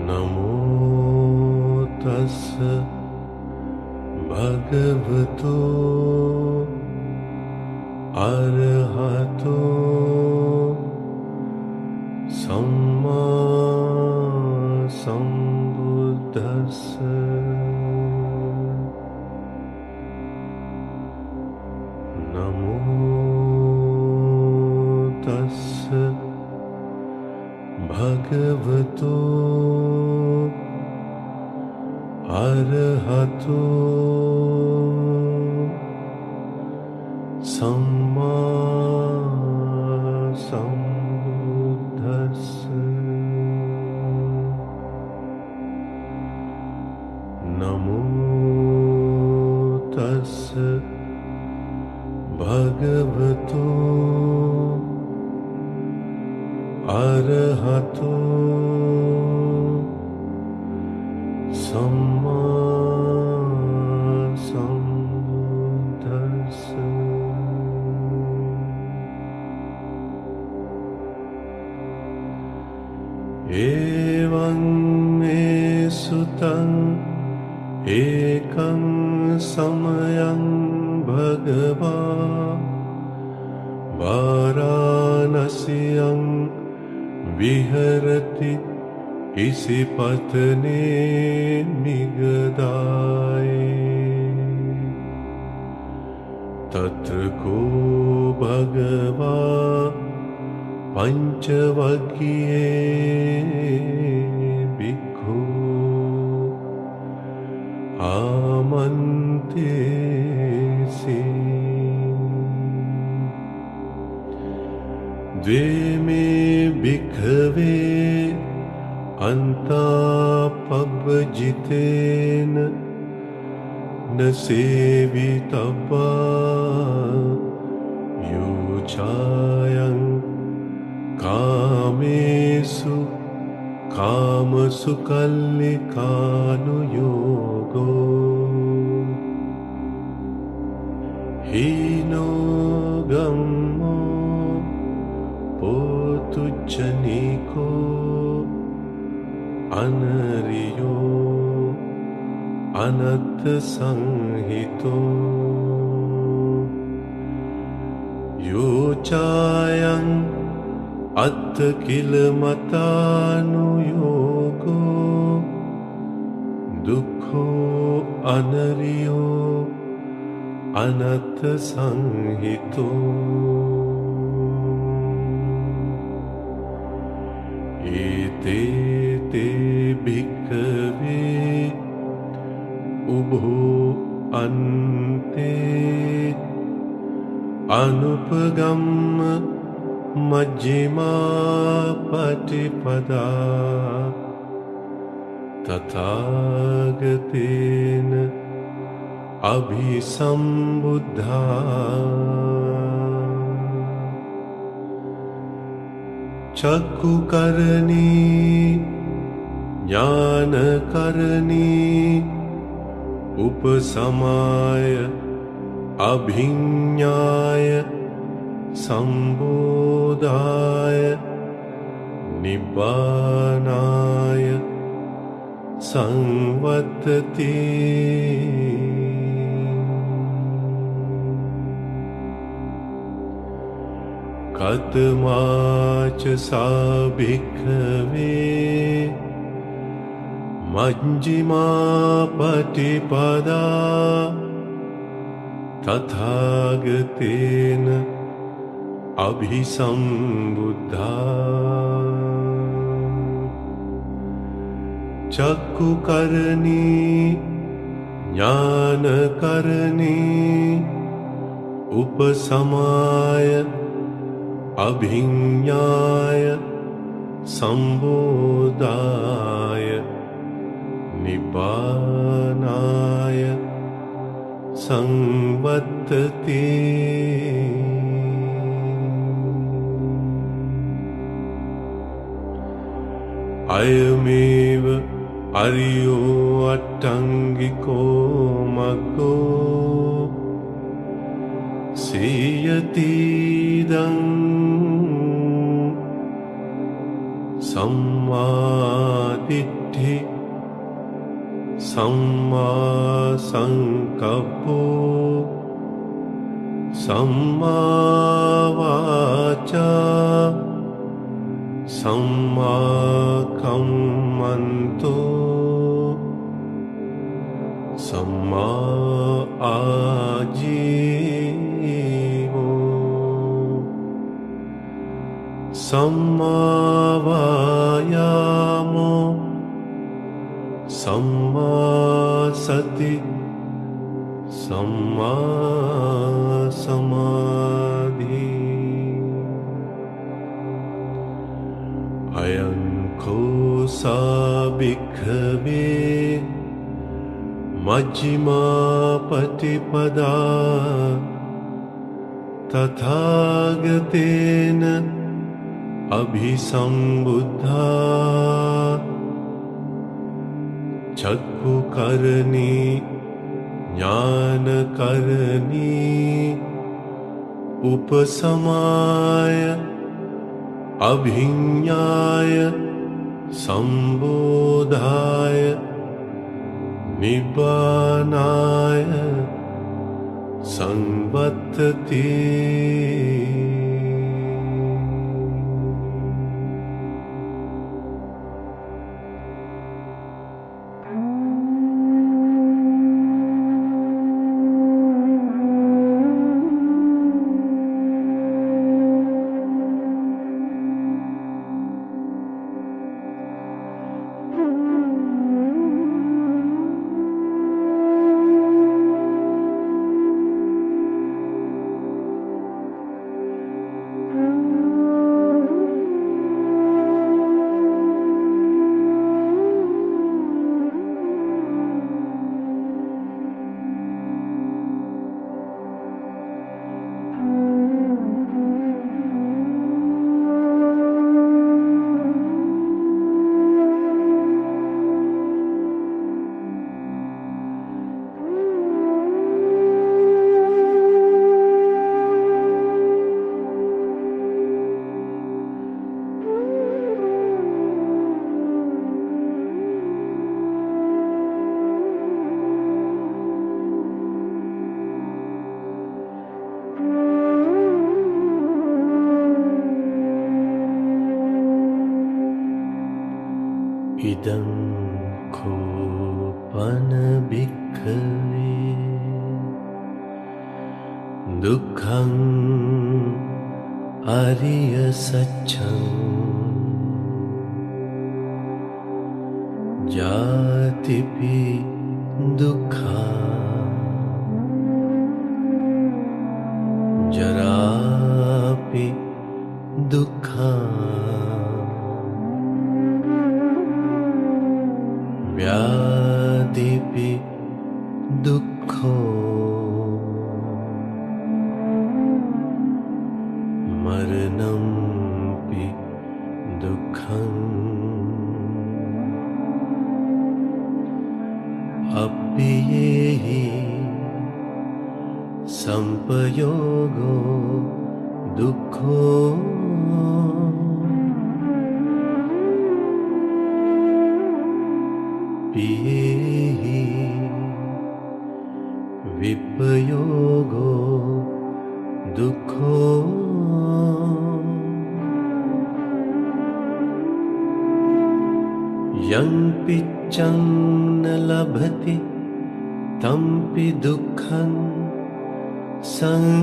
नमो तस्स भगवतो अरहतो सम्मा सम्बुद्धस्स। नमो तस्स भगवतो अरहतो सम्मा सम्बुद्धस्स। नमो तस्स भगवतो अरहतो सम्मा सम्बुद्धस्स। एवं मे सुतं एकं समयं भगवान् वाराणस्यां विहरति इसिपत्ने निगदाय। तत्र को भगवान् पंचवग्ये भिक्खु आमन्त्रेसि। द्वे मे भिक्खवे अन्तापब्जितेन न सेवितव्या योचायं कामेषु कामसु कल्लिकानुयोगो। हीनो गम्मो पोतुच्चनिको अनरियो अनत्थ संहितो। योचायं अत्थ किल मतानुयोगो। दुःखो अनरियो अनत्थ संहितो। एते ते भिक्खवे उभो अन्ते अनुपगम्य मज्जिमा पटिपदा। तथागतेन अभिसम्बुद्धा। चक्षुकर्णी ज्ञानकर्णी उपसमाय अभिज्ञाय सम्बोधाय निब्बानाय संवर्तते। कतमाच सा भिक्खवे मज्जिमा पटिपदा। तथागतेन अभिसम्बुद्धा। चक्षुकर्णी ज्ञानकर्णी उपसमाय अभिज्ञाय सम्बोधाय निब्बानाय संवर्तते। अयमेव अरियो अट्टाङ्गिको मग्गो सीयतीदं सम्मादिट्ठि सम्मा संकप्पो सम्मा वाचा सम्मा कम्मन्तो सम्मा आजीवो सम्मा वायामो सम्मा सति सम्मा समाधि अयं को भिक्खवे मज्जिमा पटिपदा तथागतेन अभिसंबुद्धा चक्षुकरणी ज्ञानकरणी उपसमाय अभिज्ञाय संबोधाय निब्बानाय संवत्तते इदं कोपन भिक्खवे दुःखं अरिय सत्यं जातिपि दुःखा जरापि दुःखा व्याधिपि दुःखो मरणंपि दुःखम् अप्येहि संपयोगो दुःखो पियेहि विपयोगो दुःखो यं पिच्चं न लभति तंपि दुःखं संकित्तेन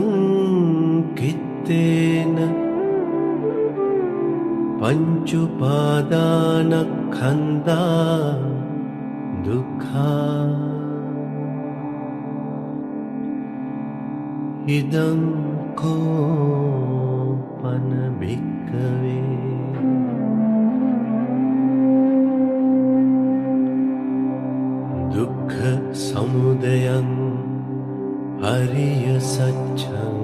पञ्चुपादानस्कन्धा दुःखा इदं कोपन भिक्खवे दुःख समुदयं अरिय सत्यं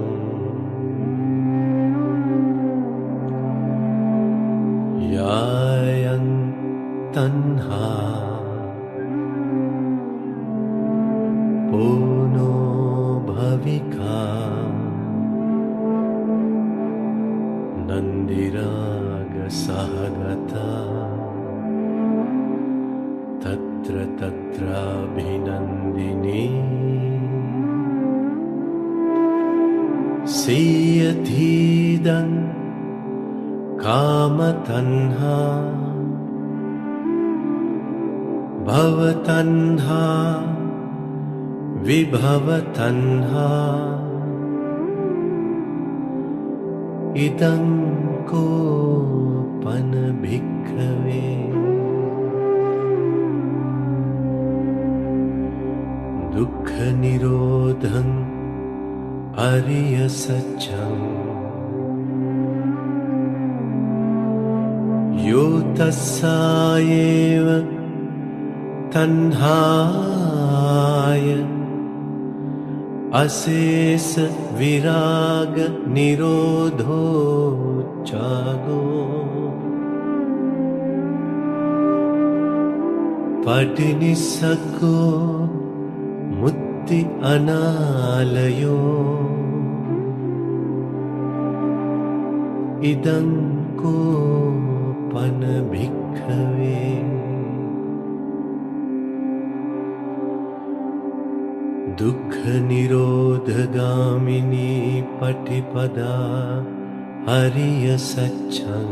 यायं तन्हा पूनो भविका नन्दिराग සහගතා తత్ర తత్రాభినందినీ සීයතිදං කාමතණ්හා භවතණ්හා විභවතණ්හා ඉදං කෝපන භික්ඛවේ දුක්ඛ නිරෝධං අරිය සත්‍යං යෝ තස්සායේව තණ්හාය අශේෂ විරාග නිරෝධෝ චාගෝ පටිනිස්සග්ගෝ මුත්ති අනාලයෝ ඉදං කෝපන භික්ඛවේ දුක්ඛ නිරෝධගාමිනී පටිපදා අරිය සත්‍යං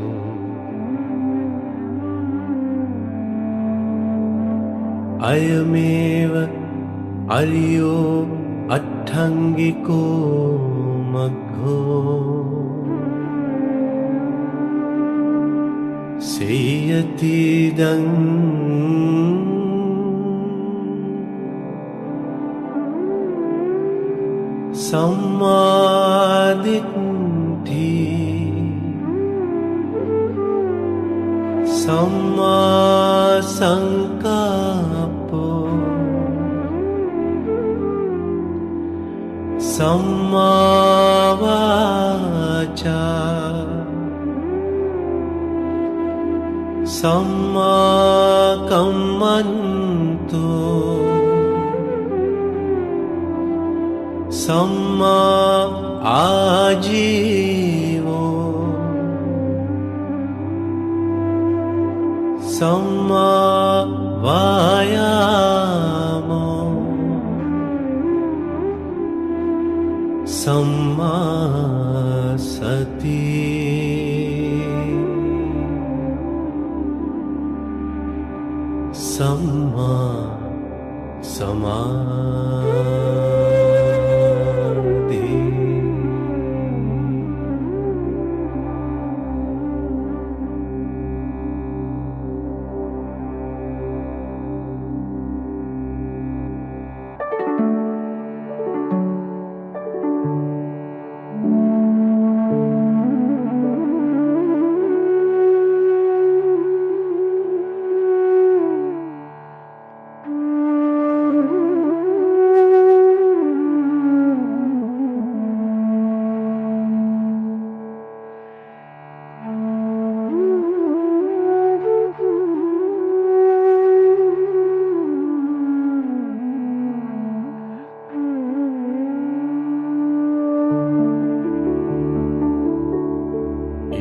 අයමේව අරියෝ අට්ඨංගිකෝ මග්ගෝ සේයතිදං සම්මාදිට්ඨි සම්මා සංකප්පෝ සම්මා වාචා සම්මා කම්මන්තෝ සම්මා ආජීවෝ සම්මා වායාමෝ සම්මා සති සම්මා සමාධි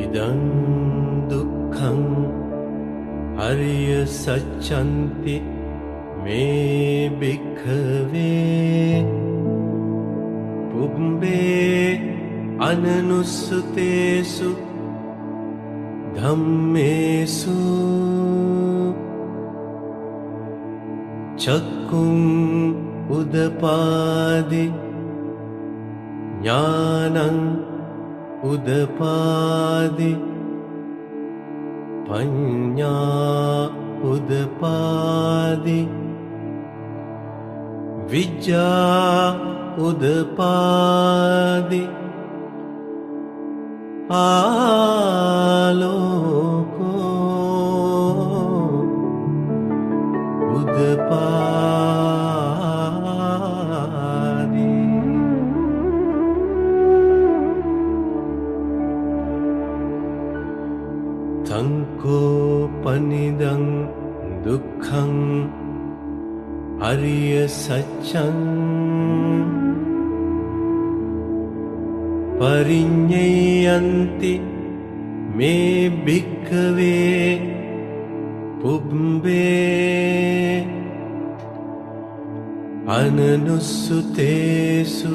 ඉදං දුක්ඛං අරිය සත්‍යන්ති මේ භික්ඛවේ පුබ්බේ අනනුස්සතේසු ධම්මේසු චක්කුං උදපාදි ඥානං උදපාදි පඤ්ඤා උදපාදි විජ්ජා උදපාදි ආලෝකෝ උදපාදි සංකෝපනිදං දුක්ඛං අරිය සත්‍යං පරිඤ්ඤයන්ති मे भिक्खवे පුබ්බේ අනනුස්සුතේසු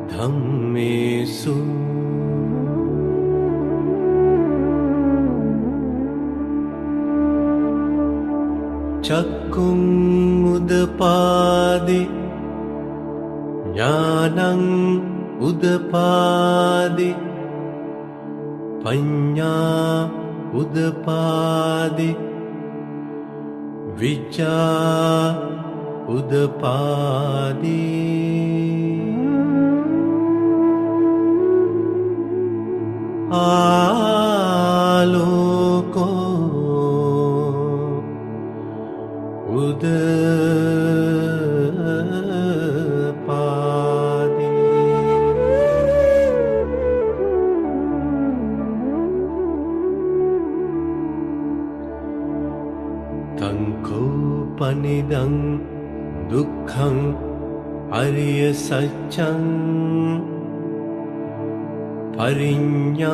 ධම්මේසු චක්කුං උදපාදි ඥානං උදපාදි පඤ්ඤා උදපාදි විචා උදපාදි ආලෝකෝ උදපාදි තංකෝපනිදං දුක්ඛං අරිය සත්‍යං පරිඤ්ඤාතන්ති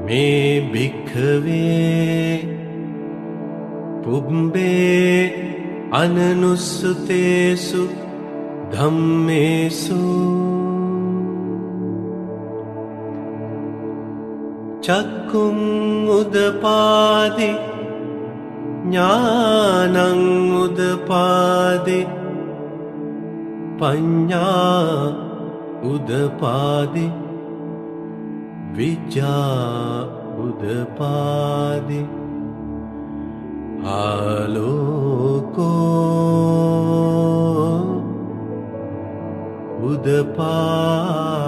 මේ භික්ඛවේ පුබ්බේ අනනුස්සුතේසු ධම්මේසු චක්කුං උදපාදි ඥානං උදපාදි පඤ්ඤා උදපාදි විචා උදපාදි ආලෝකෝ උදපාදි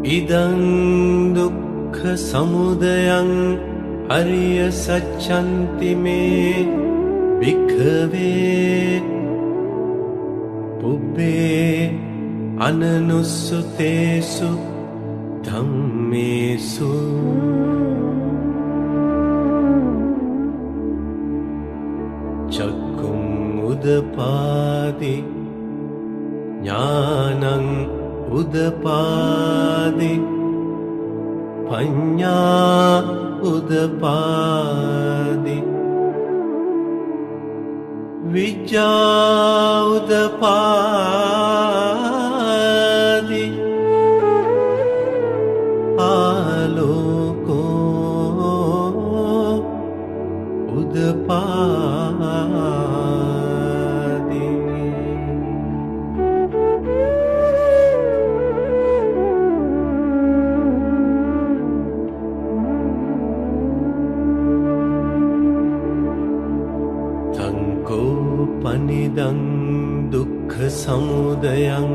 ඉදං දුක්ඛ සමුදයං අරිය සත්‍යන්ති මේ භික්ඛවේ පුබ්බේ අනනුස්සුතේසු ධම්මේසු චක්කුං උදපාදි ඥානං උදපාදි පඤ්ඤා උදපාදි විචා උදපාදි ආලෝකෝ උදපාදි පනිදං දුක්ඛ සමුදයං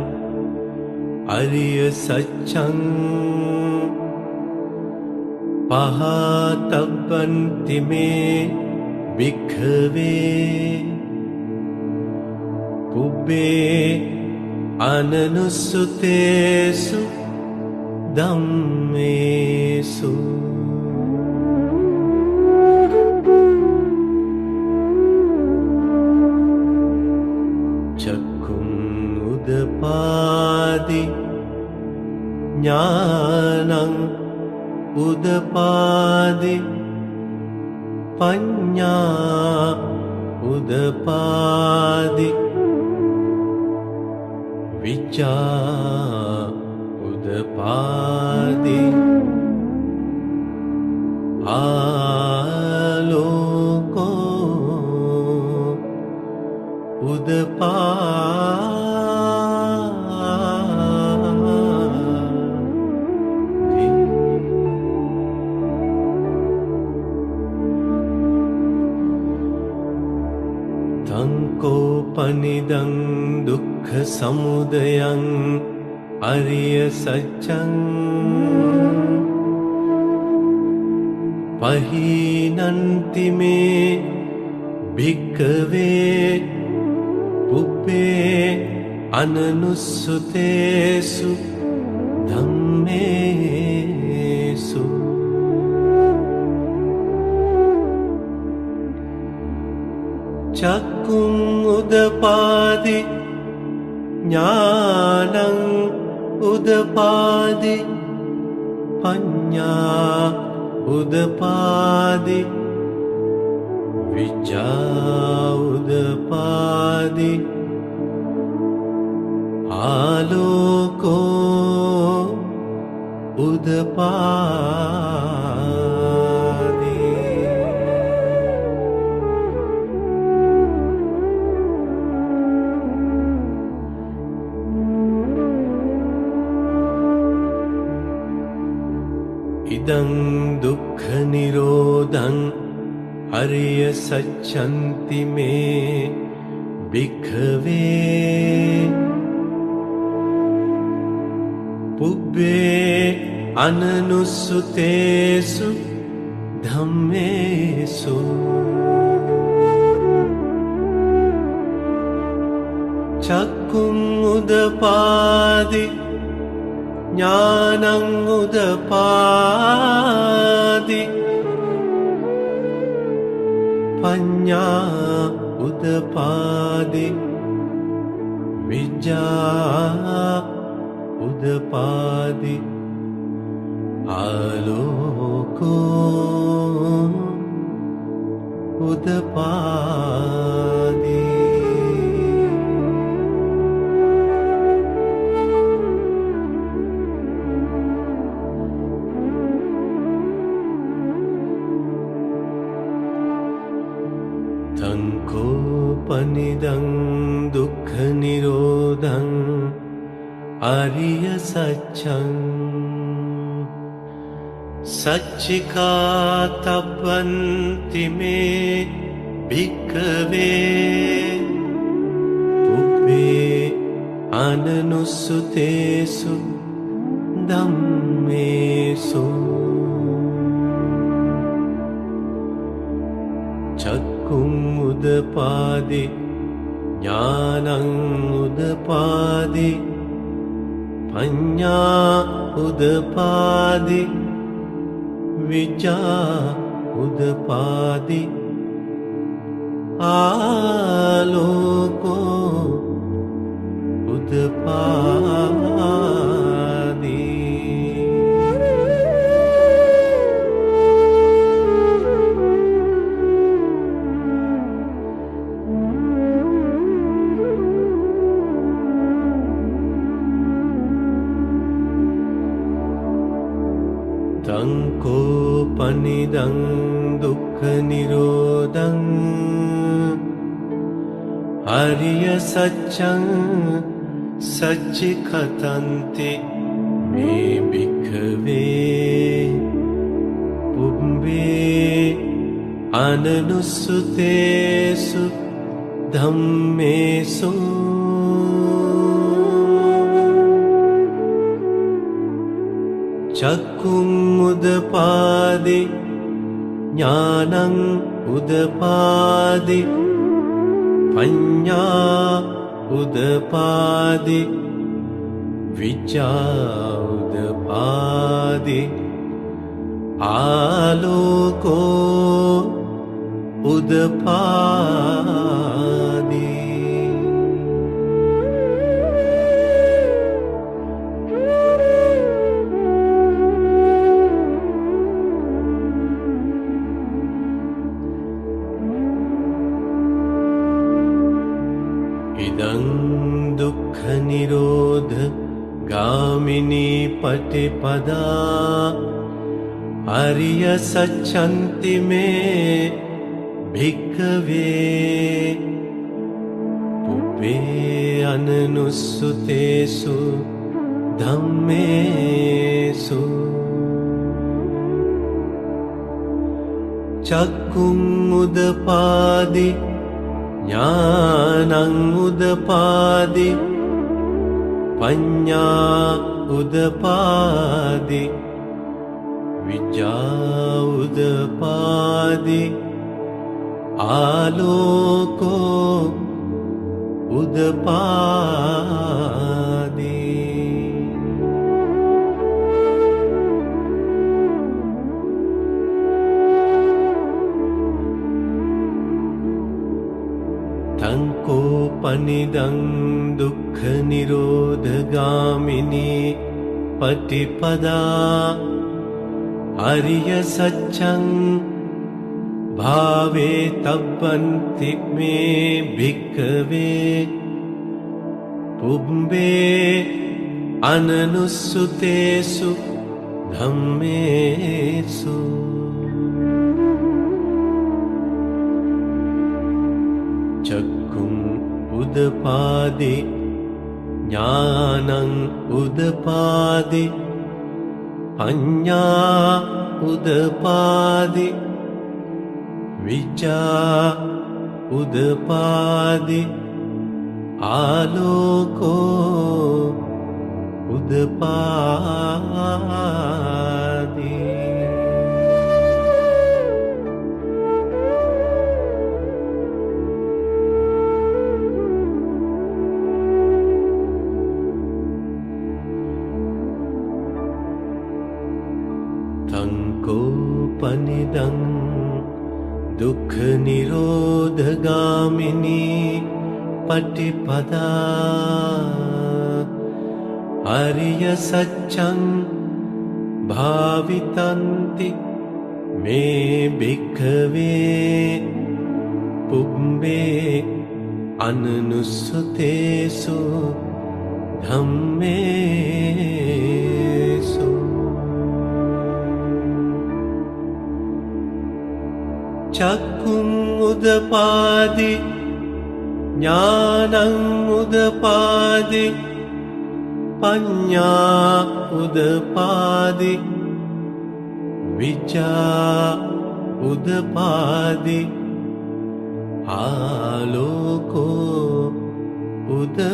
අරිය සත්‍යං පහතබ්බන්ති මේ භික්ඛවේ පුබ්බේ අනනුස්සුතේසු ධම්මේසු උදපාදි ඥානං උදපාදි පඤ්ඤා උදපාදි විචා උදපාදි ආලෝකෝ උදපාදි තංකෝපනිදං දුක්ඛ සමුදයං අරිය සත්‍යං පහීනන්ති මේ භික්ඛවේ පුබ්බේ අනනුස්සුතේසු ධම්මේසු ධම්මේසු චක්කුං උදපාදි ඥානං උදපාදි පඤ්ඤා උදපාදි විචා උදපාදි ආලෝකෝ උදපාදි ඉදං දුක්ඛ නිරෝධං අරිය සච්ඡන්ති මේ භික්ඛවේ පුබ්බේ අනනුස්සුතේසු ධම්මේසු චක්කුං උදපාදි ඥානං උදපාදි පඤ්ඤා උදපාදි විජ්ජා උදපාදි ආලෝකෝ උදපාදි තංකෝපනිදං දුක්ඛ නිරෝධං ආරිය සත්‍යං සච්චිකාතබ්බන්ති මේ භික්ඛවේ පුබ්බේ අනනුස්සුතේසු ධම්මේසු චක්කුං උදපාදි ඥානං උදපාදි පඤ්ඤා උදපාදි විචා උදපාදි ආලෝකෝ උදපාදි තංකෝපනිදං දුක්ඛ නිරෝධං ආරිය සත්‍යං සච්චිකතන්ති මේ භික්ඛවේ පුබ්බේ අනනුස්සුතේසු ධම්මේසු චක්කුං උදපාදි ඥානං උදපාදි පඤ්ඤා උදපාදි විචා උදපාදි ආලෝකෝ උදපාදි ඉදං දුක්ඛ නිරෝධ ගාමිනී පටිපදා ආරිය සච්ඡන්ති මේ භික්ඛවේ පුබ්බේ අනනුස්සුතේසු ධම්මේසු චක්කුං උදපාදි ඥානං උදපාදි පඤ්ඤා උදපාදි විජ්ජා උදපාදි ආලෝකෝ උදපාදි पनिदं दुःखनिरोधगामिनी पटिपदा आर्य सच्चं भावे तब्बन्ति मे भिक्खवे पुंबे अननुस्सुतेषु धम्मेषु चक्कुम् उदपादि ज्ञानं उदपादि पञ्ञा उदपादि विचा उदपादि आलोको उदपादि तंकोपनिदं दुःखनिरोधगामिनी पटिपदा आर्य सच्चं भावितन्ति मे भिक्खवे पुंबे अननुस्सुतेषु धम्मेषु चक्कुम् उदपादि ज्ञानम् उदपादि पञ्ञा उदपादि विचा उदपादि आलोको उदपादि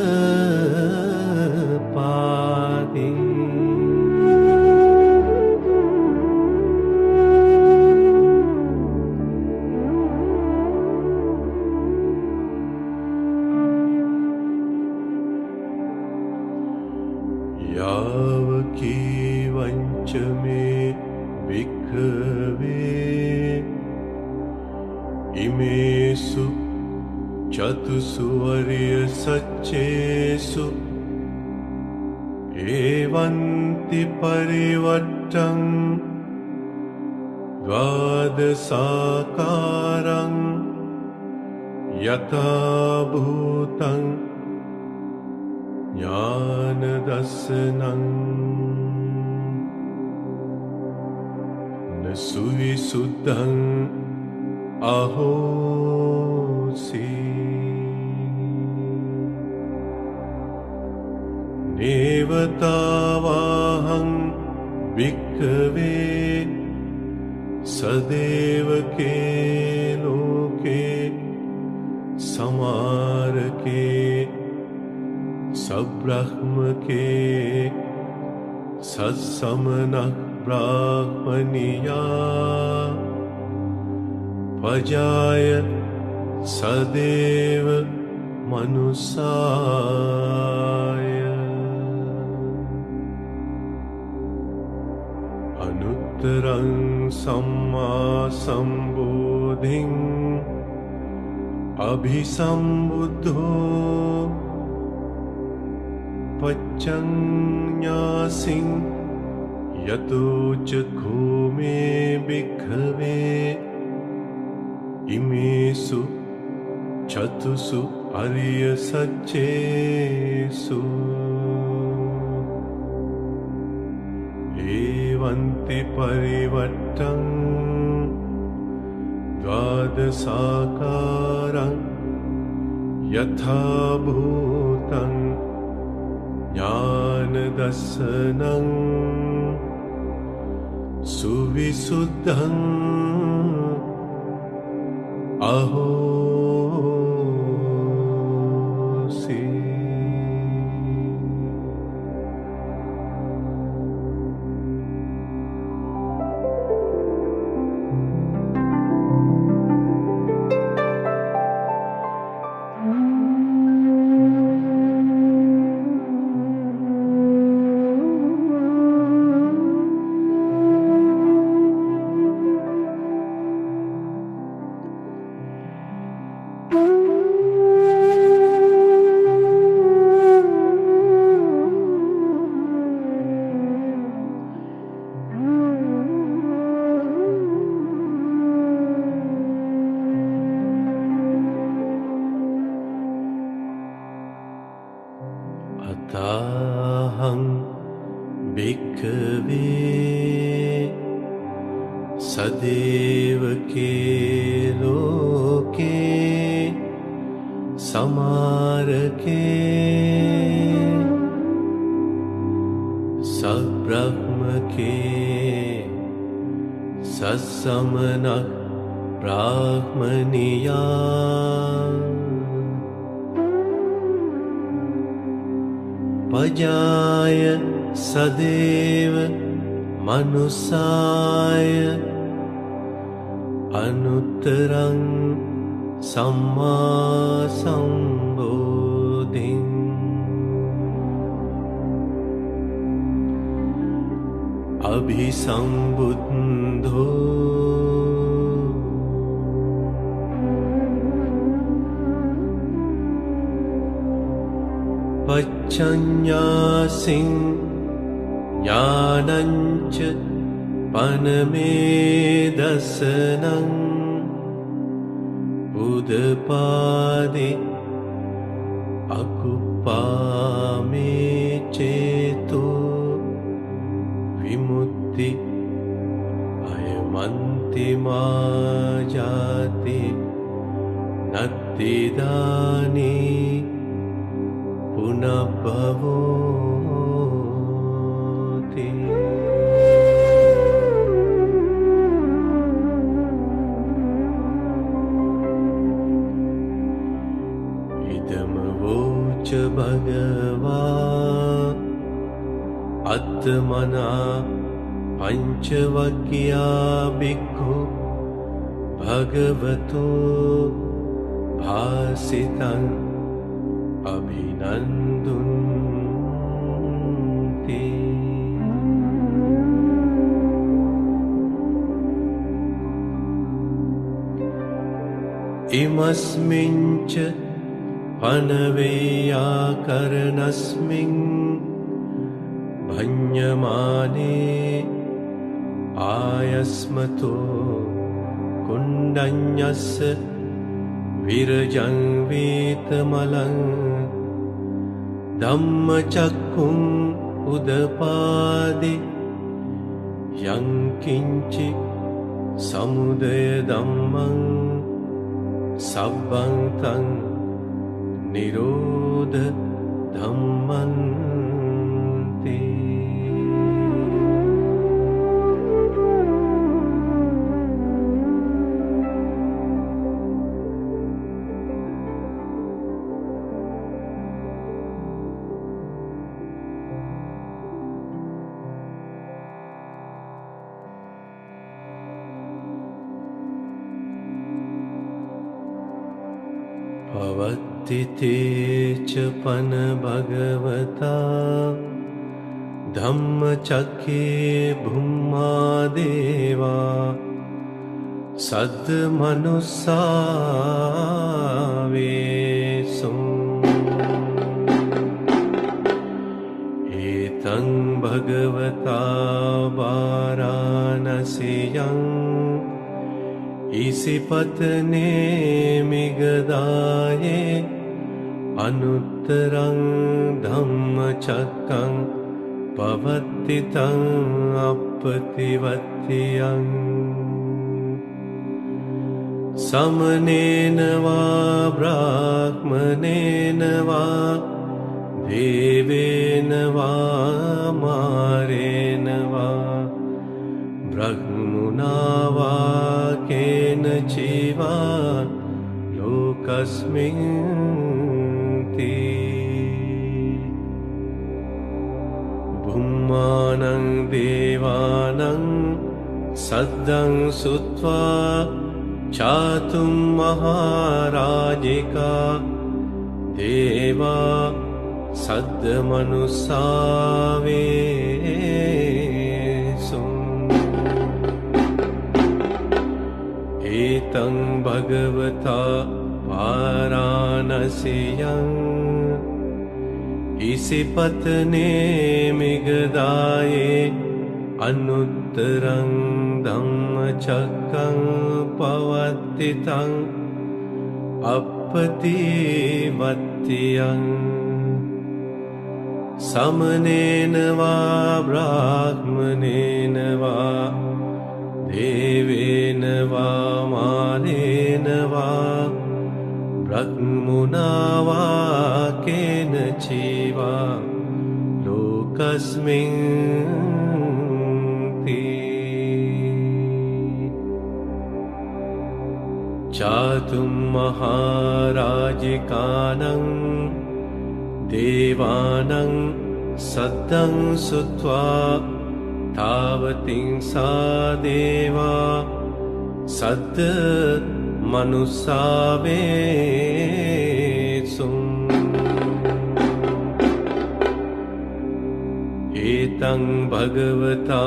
यावकीवञ्च मे भिक्खवे इमेषु चतुषु आर्यसत्येषु एवन्ति परिवर्तं द्वादशाकारं यथा भूतं ज्ञानदर्शनं न सुविशुद्धं अहोसि नेव तावाहं भिक्खवे सदैव के लोके समारके सब्रह्म के सत्समनः ब्राह्मणिया भजाय सदैव मनुष्याय अनुत्तरं सम्मा सम्बोधिं अभिसम्बुद्धो पच्चन्यासिं यतो चक्षु मे भिक्खवे इमेषु चतुषु आर्यसत्येषु एवन्ति परिवर्तं द्वादशाकारं यथा भूतं ज्ञानदर्शनं सुविशुद्धं अहोसि सदेवके लोके समारके सब्रह्मके सत्समनः ब्राह्मणिया पजाय सदेव मनुष्याय अनुत्तरं सम्मा संबोधिं अभिसंबुद्धो पच्चन्यासिं ज्ञानञ्च पनमेदसनं उदपादि अकुप्पामे चेतो विमुक्ति अयमन्तिमा जाति नत्तिदानी पुनः भवति इदमवोच भगवा आत्मना पञ्चवक्या भिक्खु भगवतो भासितं अभिनन्दन्ति इमस्मिञ्च पनवेयाकरणस्मिन् भञ्जमाने आयस्मतो कुण्डन्यस्य विरजं वीतमलं धम्मचक्कुं उदपादि यं किञ्चित् समुदयधम्मं सब्बं तं निरोधधम्मन्ति पवत्तिते च पन भगवता धम्मचक्रे भूमा देवा सद्मनुस्सावेषु एतं भगवता वाराणस्यां इसिपत्ने मिगदाये अनुत्तरं धम्मचक्कं पवत्तितं अपतिवत्यं समनेन वा ब्राह्मणेन वा देवेन वा मारेण वा ब्रह्मणा वा केनचिवा लोकस्मिन् भूमानं देवानं सद्दं सुत्वा चातुं महाराजिका देवा सद्मनुस्सावेषु एतं भगवता वाराणस्यां इसिपत्ने मिगदाये अनुत्तरं धम्मचक्कं पवत्तितं अपतिवत्यं समनेन वा ब्राह्मणेन वा देवेन वा मानेन वा ब्रह्मणा वा केनचिवा लोकस्मिन् जातुं महाराजिकानं देवानं सद्दं सुत्वा तावतिं सा देवा सद्द मनुस्सा वेत्सुम् एतं भगवता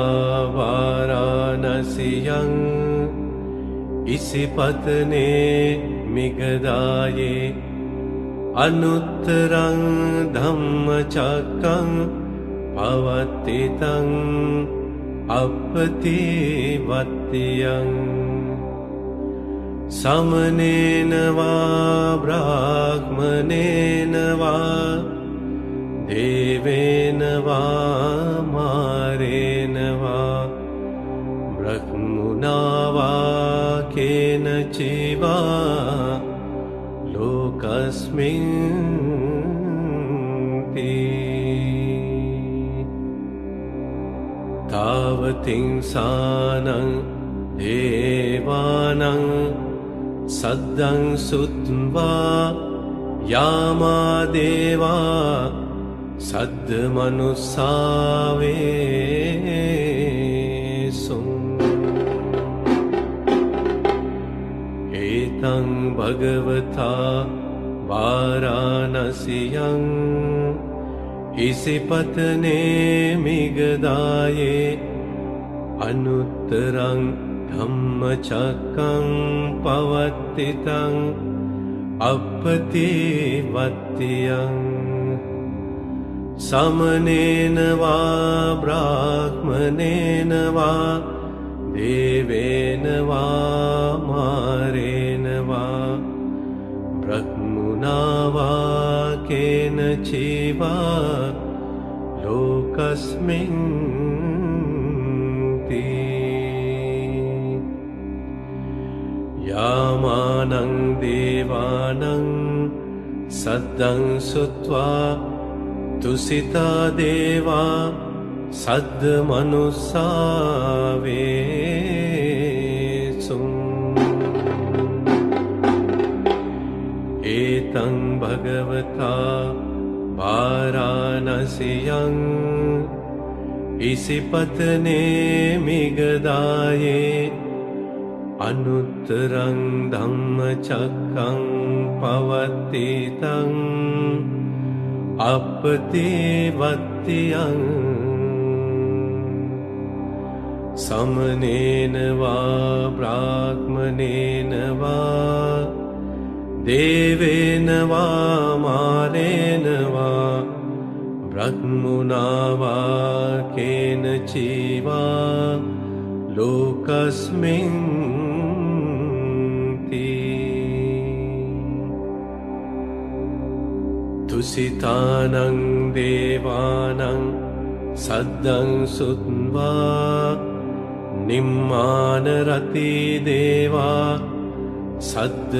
वाराणस्यां इसिपत्ने मिगदाये अनुत्तरं धम्मचक्रं पवत्तितं अपतिवत्यं समनेन वा ब्राह्मणेन वा देवेन वा मारेण वा ब्रह्मणा वा केनचिवा लोकस्मिन् तावतिंसानं देवानं सद्दं सुत्वा यामा देवा सद्मनुस्सा वेत्सुम् एतं भगवता वाराणस्यां इसिपत्ने मिगदाये अनुत्तरं धम्मचक्रं पवत्तितं अपतिवत्यं समनेन वा ब्राह्मणेन वा देवेन वा मारेण वा ब्रह्मणा वा केनचिवा लोकस्मिन् यामानं देवानं सद्दं सुत्वा तुसिता देवा सद्मनुस्सा वेत्सुम् एतं भगवता वाराणस्यां इसिपत्ने मिगदाये अनुत्तरं धम्मचक्रं पवत्तितं अपतिवत्यं समनेन वा ब्राह्मणेन वा देवेन वा मारेण वा ब्रह्मणा वा केनचिवा लोकस्मिन् तुसितानं देवानं सद्दं सुत्वा निम्मानरति देवा सद्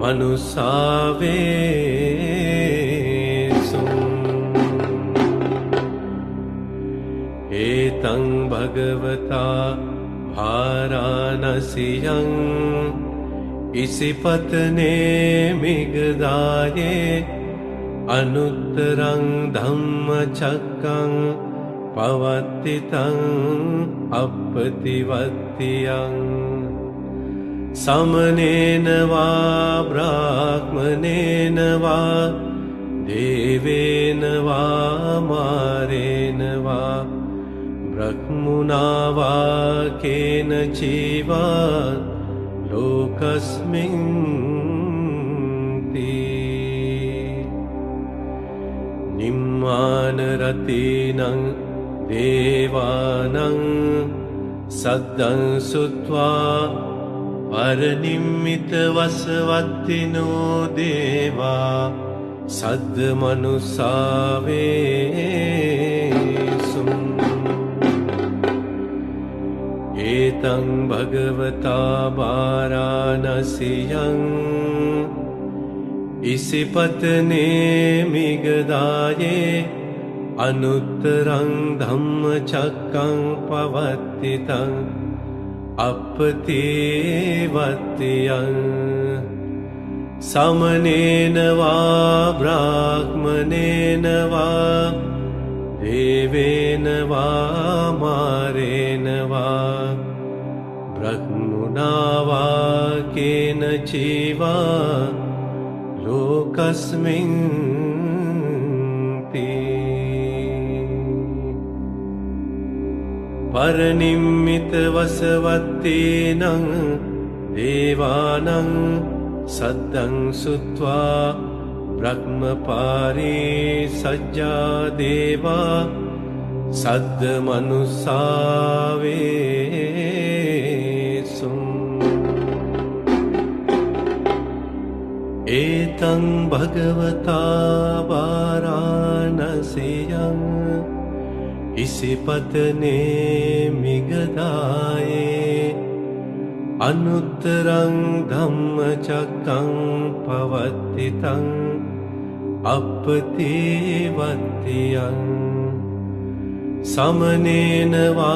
मनुस्सा वेत्सुम् एतं भगवता वाराणस्यां इसिपत्ने मिगदाये अनुत्तरं धम्मचक्रं पवत्तितं अपतिवत्यं समनेन वा ब्राह्मणेन वा देवेन वा मारेण वा ब्रह्मणा वा केनचिवा लोकस्मिन् निम्मानरतीनं देवानं सद्दं सुत्वा परनिम्मितवसवत्तिनो देवा सद्मनुस्सा वेत्सुम् एतं भगवता वाराणस्यां इसिपत्ने मिगदाये अनुत्तरं धम्मचक्रं पवर्तितं अपतिवत्यं समनेन वा ब्राह्मणेन वा देवेन वा मारेण वा ब्रह्मणा वा केनचिवा लोकस्मिन् परनिम्मितवसवत्तेनं देवानं सद्दं श्रुत्वा ब्रह्मपारे सज्जा देवा सद्मनुसावेषु एतं भगवता वाराणस्यां इसिपत्ने मिगदाये अनुत्तरं धम्मचक्रं पवर्तितं अपतिवत्यं समनेन वा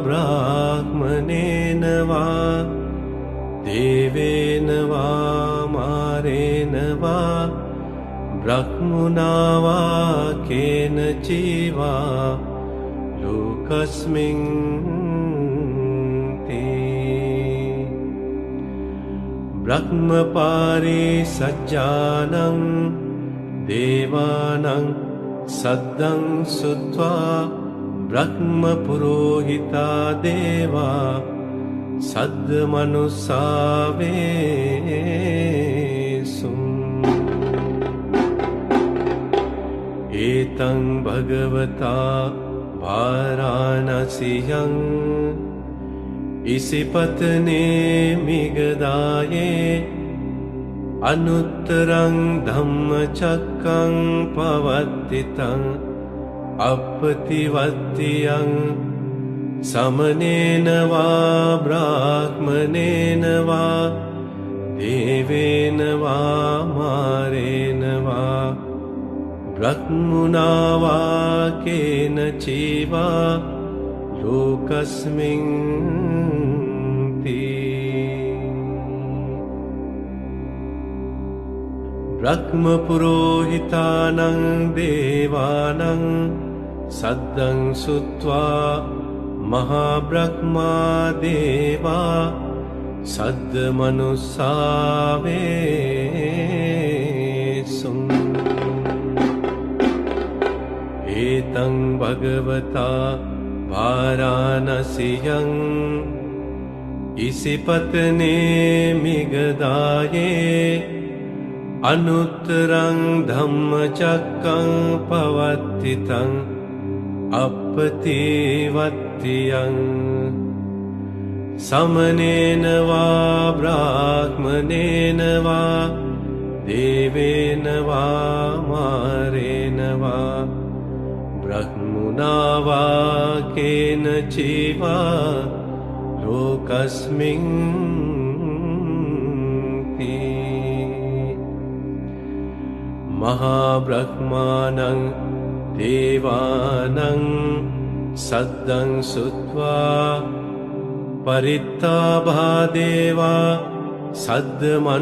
ब्राह्मणेन वा देवेन वा मारेण वा ब्रह्मणा वा केनचिवा लोकस्मिन् ब्रह्मपारे सज्जानं देवानं सद्दं श्रुत्वा ब्रह्मपुरोहिता देवा सद्मनुसावेषु एतं भगवता वाराणस्यां इसिपत्ने मिगदाये अनुत्तरं धम्मचक्रं पवर्तितं अपतिवत्यं समनेन वा ब्राह्मणेन वा देवेन वा मारेण वा ब्रह्मणा वा केनचिवा लोकस्मिन् ब्रह्मपुरोहितानं देवानं सद्दं श्रुत्वा महाब्रह्मा देवा सद्मनुसावेषु एतं भगवता वाराणस्यां इसिपत्ने मिगदाये अनुत्तरं धम्मचक्रं पवर्तितं अपतिवत्यं समनेन वा ब्राह्मणेन वा देवेन वा मारेण वा ब्रह्मणा वा केनचिवा लोकस्मिन् महाब्रह्मानं देवानं सद्दं श्रुत्वा परित्ताभा देवा सद्मनुसावेषु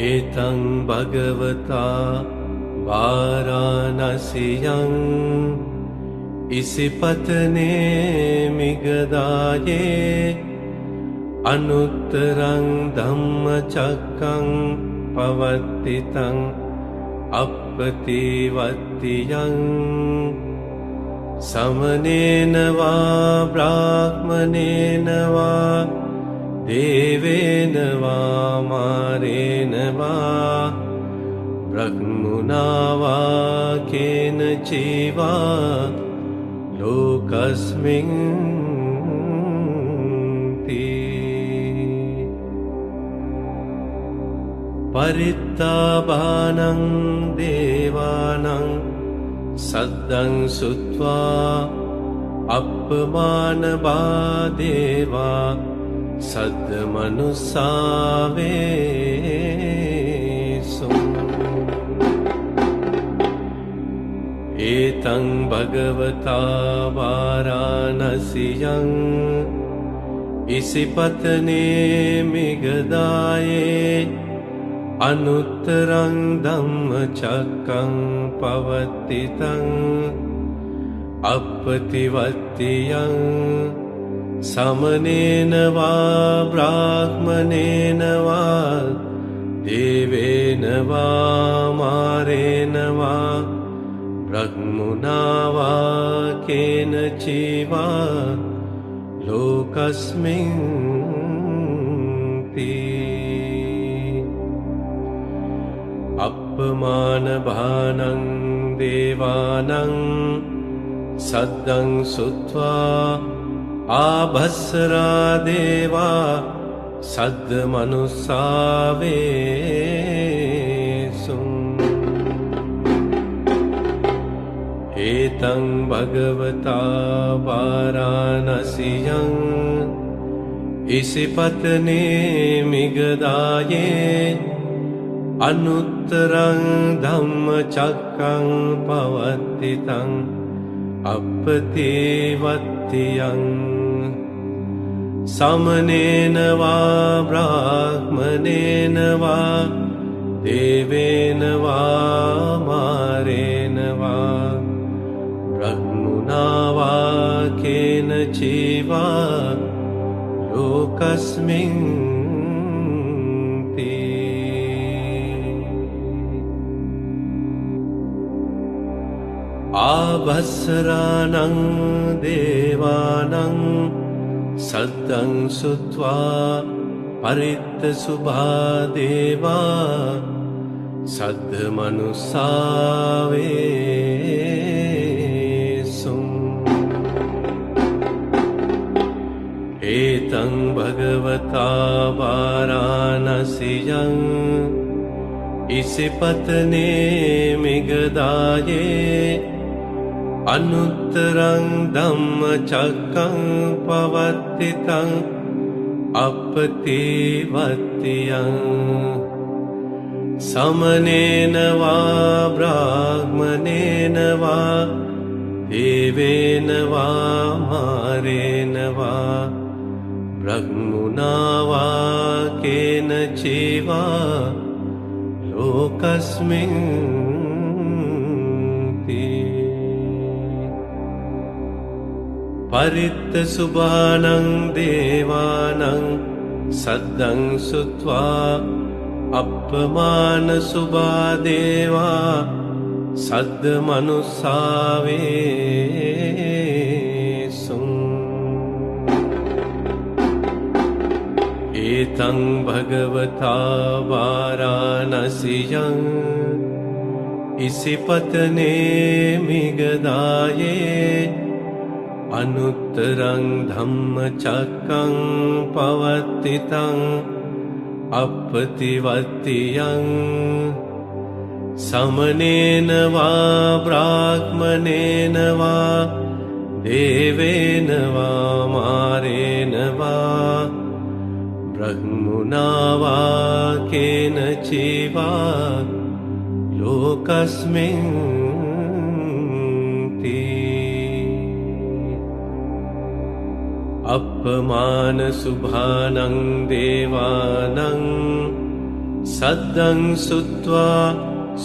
एतं भगवता वाराणस्यां इसिपत्ने मिगदाये अनुत्तरं धम्मचक्रं पवर्तितं अपतिवत्यं समनेन वा ब्राह्मणेन वा देवेन वा मारेण वा ब्रह्मणा वा केनचिवा लोकस्मिन् परित्ताभा परित्ताबानं देवानां सद्दं सुत्वा अपमानबादेवा सद्मनुस्सावेषु एतं भगवता वाराणस्यां इसिपत्ने मिगदाये अनुत्तरं धम्मचक्रं पवतितं अपतिवत्यं समनेन वा ब्राह्मणेन वा देवेन वा मारेण वा ब्रह्मणा वा केनचिवा लोकस्मिन् अपमानभानं देवानां सद्दं सुत्वा आभस्सरा देवा सद्मनुस्सावेषु एतं भगवता वाराणस्यां इसिपत्ने मिगदाये अनुत्तरं धम्मचक्रं पवतितं अपतिवत्यं समनेन वा ब्राह्मणेन वा देवेन वा मारेण वा ब्रह्मणा वा केनचिवा लोकस्मिन् आभस्सरानं देवानां सद्दं सुत्वा परित्तशुभादेवा सद्मनुस्सावेषु एतं भगवता वाराणस्यां इसिपत्ने मिगदाये अनुत्तरं धम्मचक्रं पवतितं अपतिवत्यं समनेन वा ब्राह्मणेन वा देवेन वा मारेण वा ब्रह्मणा वा केनचिवा लोकस्मिन् परित्तशुभानं देवानां सद्दं सुत्वा अपमानशुभादेवा सद्मनुस्सावेषु एतं भगवता वाराणस्यां इसिपत्ने मिगदाये अनुत्तरं धम्मचक्रं पवतितं अपतिवत्यं समनेन वा ब्राह्मणेन वा देवेन वा मारेण वा ब्रह्मणा वा केनचिवा लोकस्मिन् अपमानशुभानं देवानां सद्दं सुत्वा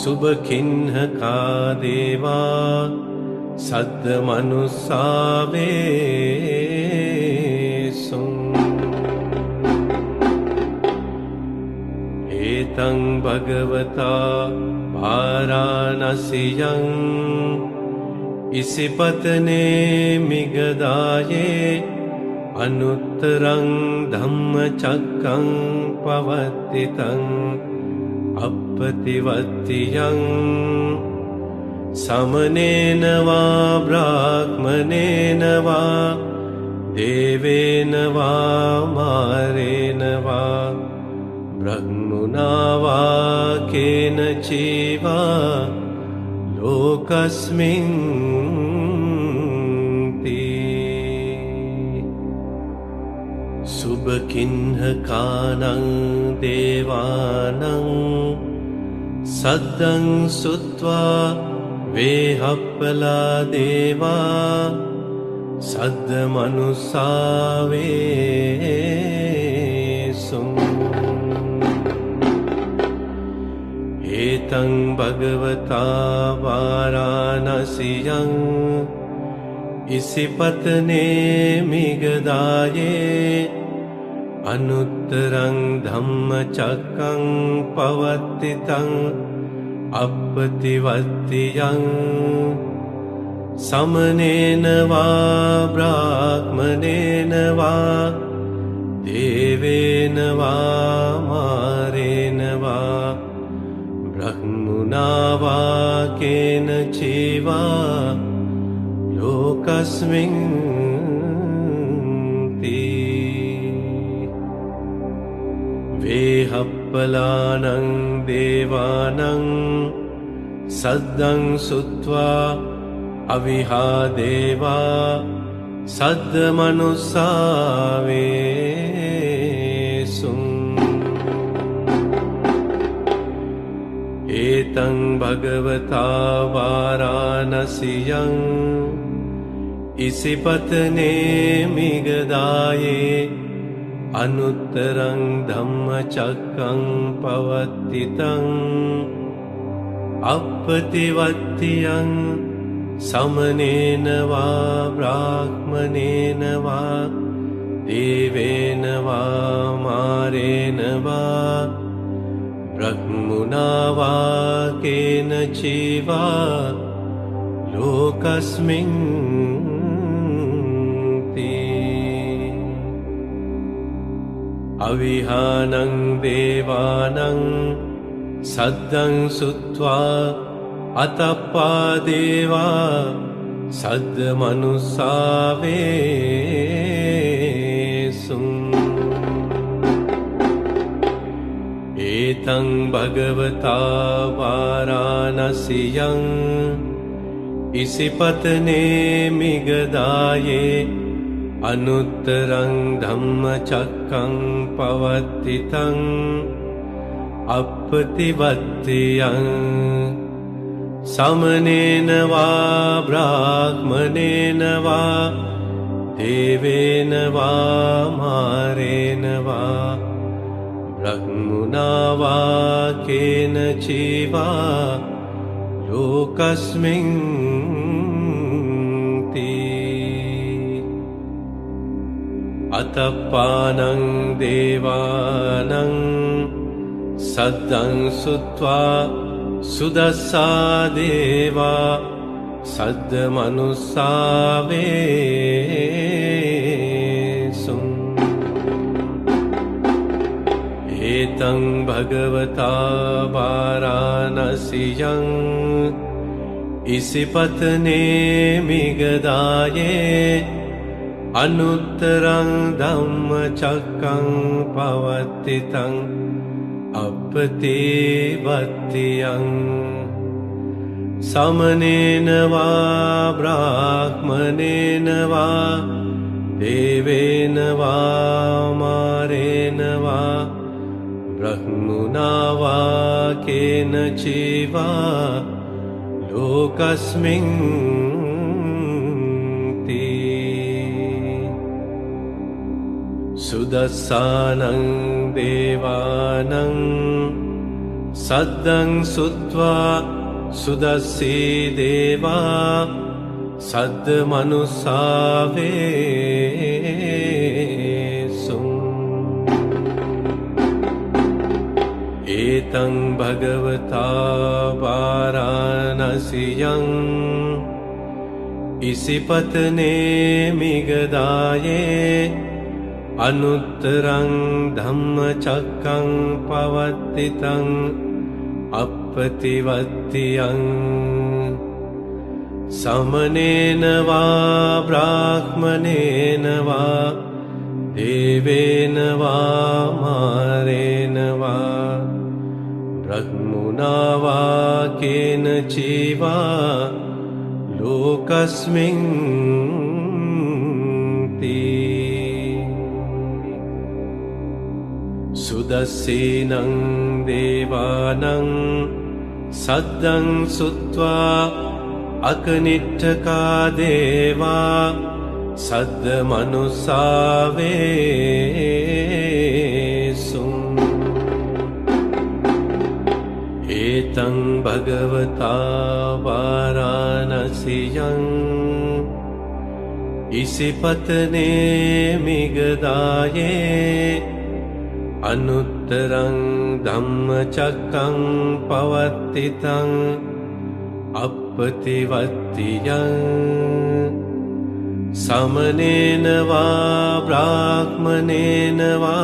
शुभखिन्नका देवा सद्मनुस्सावेषु एतं भगवता वाराणस्यां इसिपत्ने मिगदाये अनुत्तरं धम्मचक्रं पवतितं अपतिवत्यं समनेन वा ब्राह्मणेन वा देवेन वा मारेण वा ब्रह्मणा वा केनचिवा लोकस्मिन् सुबकिन्हकानं देवानं सद्दं सुत्वा वेहप्पला देवा सद्दमनुसावे एतं भगवता वाराणस्यां इसिपत्ने मिगदाये अनुत्तरं धम्मचक्रं पवत्तितं अपतिवत्तियं समनेन वा ब्राह्मणेन वा देवेन वा मारेण वा ब्रह्मणा वा केनचिवा लोकस्मिन् वेहप्पलानं देवानं सद्दं सुत्वा अविहा देवा सद्दमनुसावे एतं भगवता वाराणस्यां इसिपत्ने मिगदाये अनुत्तरं धम्मचक्रं पवत्तितं अपतिवत्तियं समनेन वा ब्राह्मणेन वा देवेन वा मारेण वा ब्रह्मणा वा केनचिवा लोकस्मिन् अविहानं देवानं सद्दं सुत्वा अतप्पा देवा सद्दमनुसावे एतं भगवता वाराणस्यां इसिपत्ने मिगदाये अनुत्तरं धम्मचक्रं पवत्तितं अपतिवत्तियं समनेन वा ब्राह्मणेन वा देवेन वा मारेण वा ब्रह्मणा वा केनचिवा लोकस्मिन् अतप्पानं देवानं सद्दं सुत्वा सुदस्सा देवा सद्दमनुसावे एतं भगवता वाराणस्यां इसिपत्ने मिगदाये अनुत्तरं धम्मचक्रं पवत्तितं अपतिवत्तियं समनेन वा ब्राह्मणेन वा देवेन वा मारेण वा ब्रह्मणा वा केनचिवा लोकस्मिन् सुदस्सानं देवानं सद्दं सुत्वा सुदस्सी देवा सद्दमनुसावे एतं भगवता वाराणस्यां इसिपत्ने मिगदाये अनुत्तरं धम्मचक्रं पवत्तितं अपतिवत्तियं समनेन वा ब्राह्मणेन वा देवेन वा मारेण वा ब्रह्मणा वा केनचिवा लोकस्मिन् सुदस्सेनं देवानं सद्दं सुत्वा अकनिष्ठका देवा सद्दमनुसावेसु एतं भगवता वाराणस्यां इसिपत्ने मिगदाये अनुत्तरं धम्मचक्रं पवर्तितं अपतिवत्तियं समनेन वा ब्राह्मणेन वा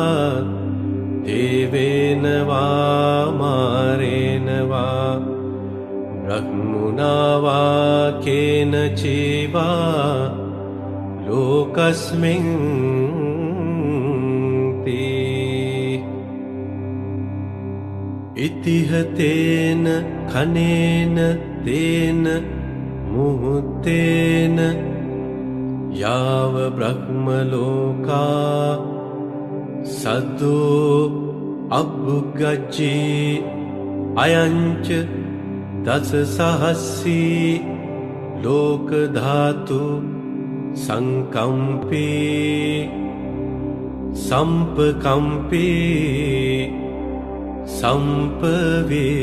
देवेन वा मारेण वा ब्रह्मणा वा केनचिवा लोकस्मिन् इतिहतेन खनेन तेन मुहूर्तेन याव ब्रह्मलोका सद्दो अभुगज्जी अयञ्च दशसहस्री लोकधातु संकम्पी संपकम्पी संपवेदी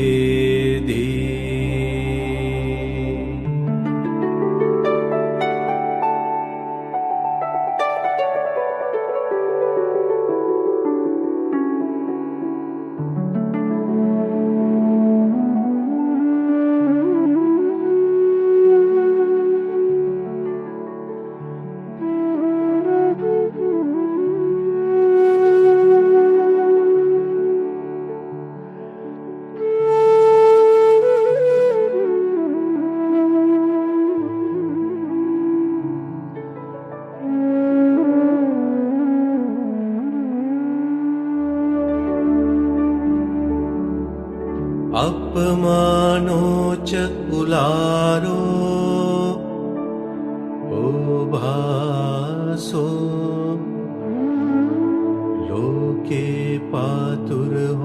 अपमानोच उलारो ओभासो लोके पातुर्होसि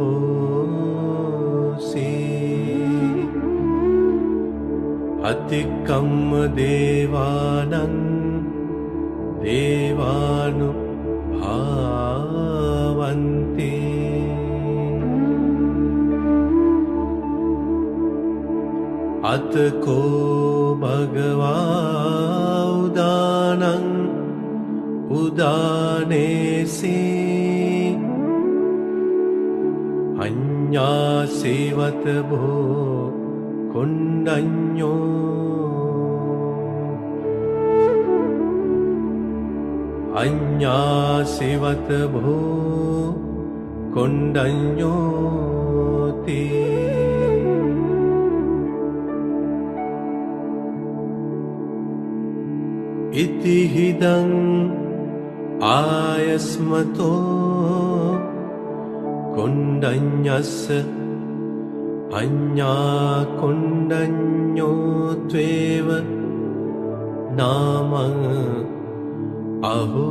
अतिकम्म देवानं देवानुभावन्ति अतको भगवा उदानं उदानेसि अन्यासिवत भो कुण्डन्यो अन्यासिवत भो कुण्डन्योति इति हिदं आयस्मतो कुण्डन्यस्य अन्या कुण्डन्यो त्वेव नाम अहो